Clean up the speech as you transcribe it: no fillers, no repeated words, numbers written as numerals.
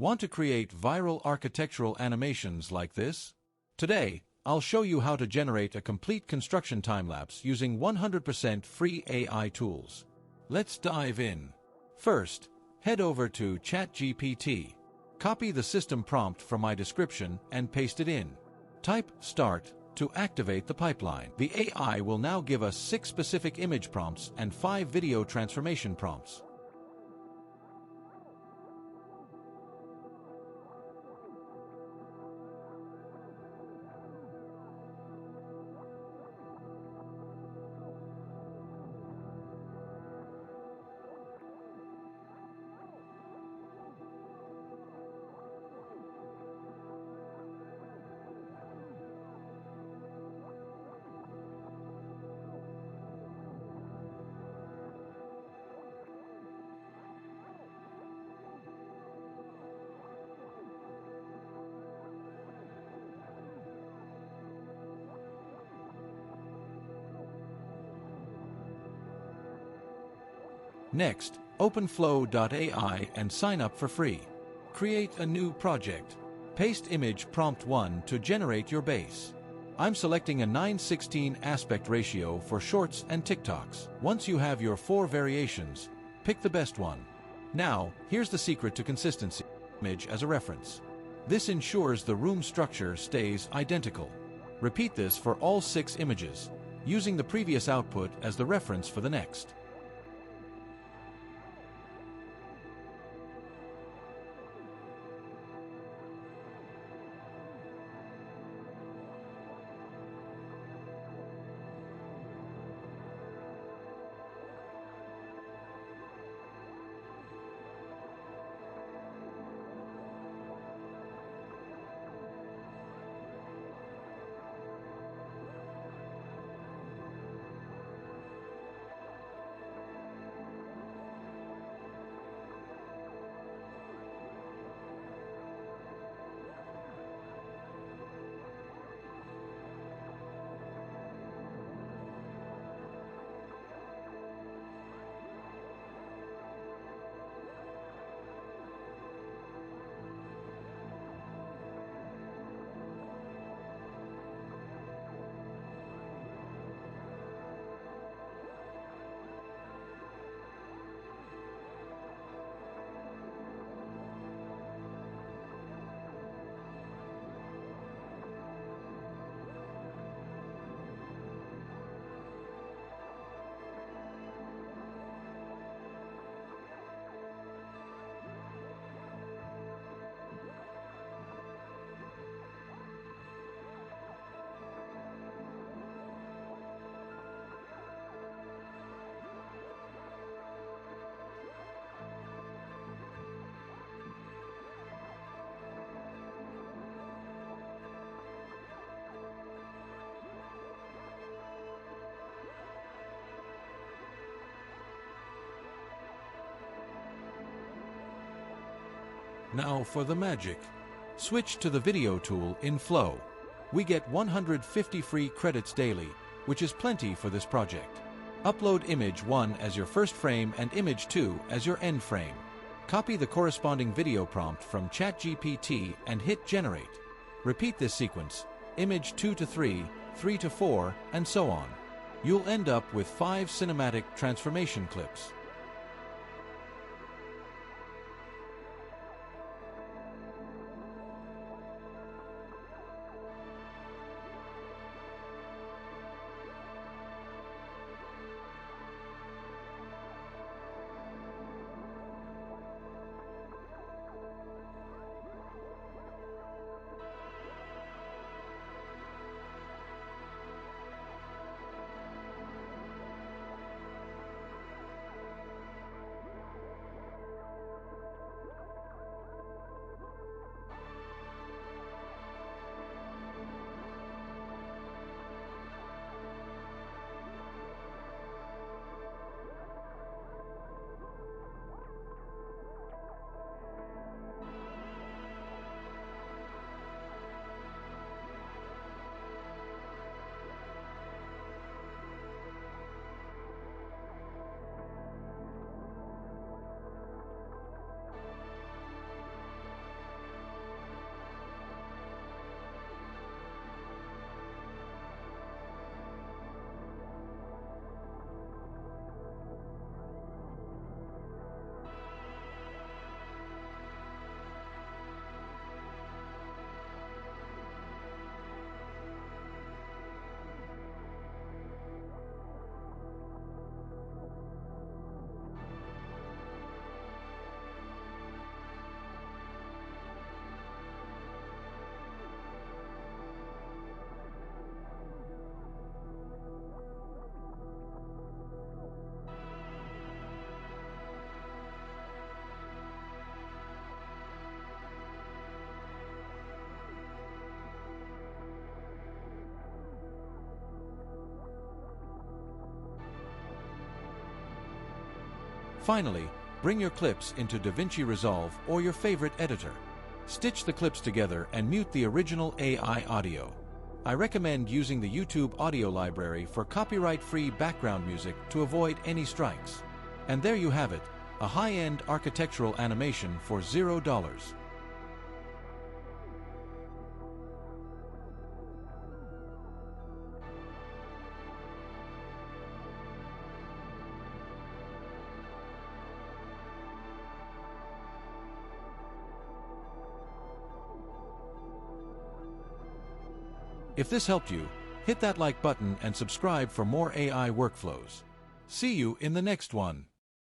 Want to create viral architectural animations like this? Today, I'll show you how to generate a complete construction time-lapse using 100% free AI tools. Let's dive in. First, head over to ChatGPT. Copy the system prompt from my description and paste it in. Type "Start" to activate the pipeline. The AI will now give us 6 specific image prompts and 5 video transformation prompts. Next, open flow.ai and sign up for free. Create a new project. Paste image prompt 1 to generate your base. I'm selecting a 9:16 aspect ratio for shorts and TikToks. Once you have your 4 variations, pick the best one. Now, here's the secret to consistency. Image as a reference. This ensures the room structure stays identical. Repeat this for all 6 images, using the previous output as the reference for the next. Now for the magic. Switch to the video tool in Flow. We get 150 free credits daily, which is plenty for this project. Upload image 1 as your first frame and image 2 as your end frame. Copy the corresponding video prompt from ChatGPT and hit generate. Repeat this sequence, image 2 to 3, 3 to 4, and so on. You'll end up with 5 cinematic transformation clips. Finally, bring your clips into DaVinci Resolve or your favorite editor. Stitch the clips together and mute the original AI audio. I recommend using the YouTube audio library for copyright-free background music to avoid any strikes. And there you have it, a high-end architectural animation for $0. If this helped you, hit that like button and subscribe for more AI workflows. See you in the next one.